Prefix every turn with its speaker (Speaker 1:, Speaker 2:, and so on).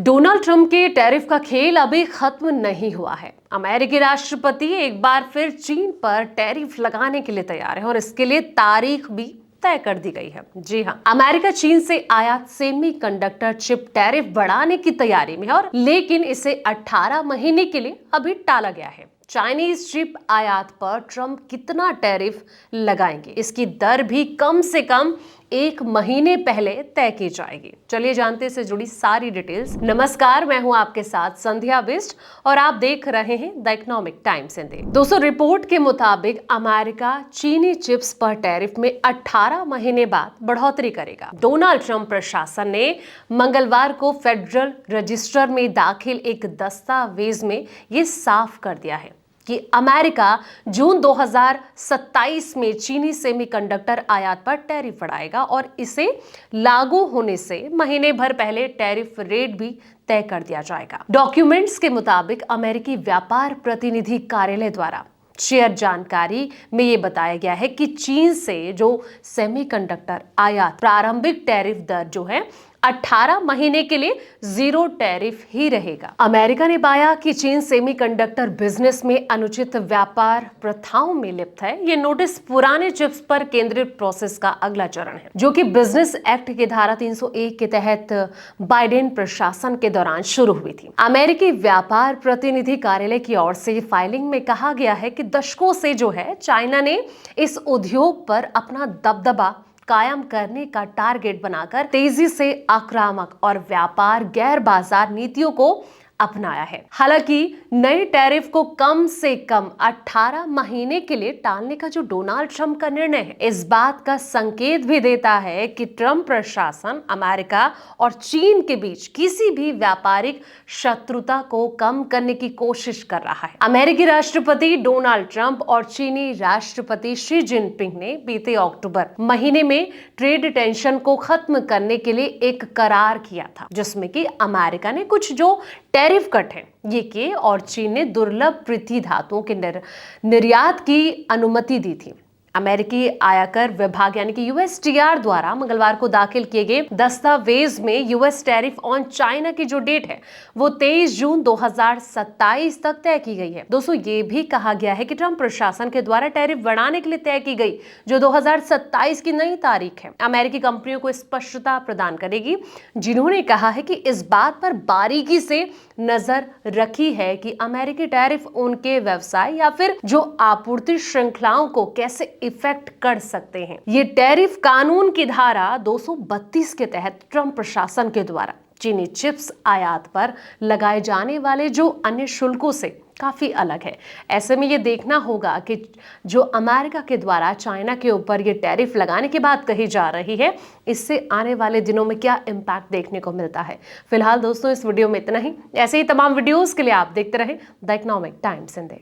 Speaker 1: Donald Trump के tariff का खेल अभी खत्म नहीं हुआ है। अमेरिकी राष्ट्रपति एक बार फिर चीन पर टैरिफ लगाने के लिए तैयार है और इसके लिए तारीख भी तय कर दी गई है। जी हाँ, अमेरिका चीन से आयात सेमीकंडक्टर चिप टैरिफ बढ़ाने की तैयारी में है और लेकिन इसे 18 महीने के लिए अभी टाला गया है। चाइनीज चिप आयात पर ट्रंप कितना टैरिफ लगाएंगे, इसकी दर भी कम से कम 1 महीने पहले तय की जाएगी। चलिए जानते से जुड़ी सारी डिटेल्स। नमस्कार, मैं हूं आपके साथ संध्या बिष्ट और आप देख रहे हैं द इकोनॉमिक टाइम्स हिंदी। दोस्तों, रिपोर्ट के मुताबिक अमेरिका चीनी चिप्स पर टैरिफ में 18 महीने बाद बढ़ोतरी करेगा। डोनाल्ड ट्रंप प्रशासन ने मंगलवार को फेडरल रजिस्टर में दाखिल एक दस्तावेज में ये साफ कर दिया है कि अमेरिका जून 2027 में चीनी सेमीकंडक्टर आयात पर टैरिफ बढ़ाएगा और इसे लागू होने से महीने भर पहले टैरिफ रेट भी तय कर दिया जाएगा। डॉक्यूमेंट्स के मुताबिक अमेरिकी व्यापार प्रतिनिधि कार्यालय द्वारा शेयर जानकारी में ये बताया गया है कि चीन से जो सेमीकंडक्टर आयात प्रारंभिक टैरिफ दर जो है 18 महीने के लिए 0 टैरिफ ही रहेगा। अमेरिका ने पाया कि चीन सेमीकंडक्टर बिजनेस में अनुचित व्यापार प्रथाओं में लिप्त है। ये नोटिस पुराने चिप्स पर केंद्रित प्रोसेस का अगला चरण है, जो कि बिजनेस एक्ट की धारा 301 के तहत बाइडेन प्रशासन के दौरान शुरू हुई थी। अमेरिकी व्यापार प्रतिनिधि कार्यालय की ओर से फाइलिंग में कहा गया है कि दशकों से जो है चाइना ने इस उद्योग पर अपना दबदबा कायम करने का टारगेट बनाकर तेजी से आक्रामक और व्यापार गैर बाजार नीतियों को अपनाया है। हालांकि नए टैरिफ को कम से कम 18 महीने के लिए टालने का जो डोनाल्ड ट्रंप का निर्णय है, इस बात का संकेत भी देता है कि ट्रंप प्रशासन अमेरिका और चीन के बीच किसी भी व्यापारिक शत्रुता को कम करने की कोशिश कर रहा है। अमेरिकी राष्ट्रपति डोनाल्ड ट्रंप और चीनी राष्ट्रपति शी जिनपिंग ने बीते अक्टूबर महीने में ट्रेड टेंशन को खत्म करने के लिए एक करार किया था, जिसमें कि अमेरिका ने कुछ जो टैरिफ कट है ये किए और चीन ने दुर्लभ पृथ्वी धातुओं के निर्यात की अनुमति दी थी। अमेरिकी आयकर विभाग यानी कि यूएसटीआर द्वारा मंगलवार को दाखिल किए गए दस्तावेज में यूएस टैरिफ ऑन चाइना की जो डेट है वो 23 जून 2027 तक तय की गई है। दोस्तों, ये भी कहा गया है कि ट्रंप प्रशासन के द्वारा टैरिफ बढ़ाने के लिए तय की गई जो 2027 की नई तारीख है अमेरिकी कंपनियों को स्पष्टता प्रदान करेगी, जिन्होंने कहा है कि इस बात पर बारीकी से नजर रखी है कि अमेरिकी टैरिफ उनके व्यवसाय या फिर जो आपूर्ति श्रृंखलाओं को कैसे इफेक्ट कर सकते हैं। ये टैरिफ कानून की धारा 232 के तहत ट्रंप प्रशासन के द्वारा चीनी चिप्स आयात पर लगाए जाने वाले जो अन्य शुल्कों से काफी अलग है। ऐसे में ये देखना होगा कि जो अमेरिका के द्वारा चाइना के ऊपर ये टैरिफ लगाने की बात कही जा रही है, इससे आने वाले दिनों में क्या इम्पैक्ट देखने को मिलता है। फिलहाल दोस्तों, इस वीडियो में इतना ही। ऐसे ही तमाम वीडियोस के लिए आप देखते रहें द इकोनॉमिक टाइम्स हिंदी।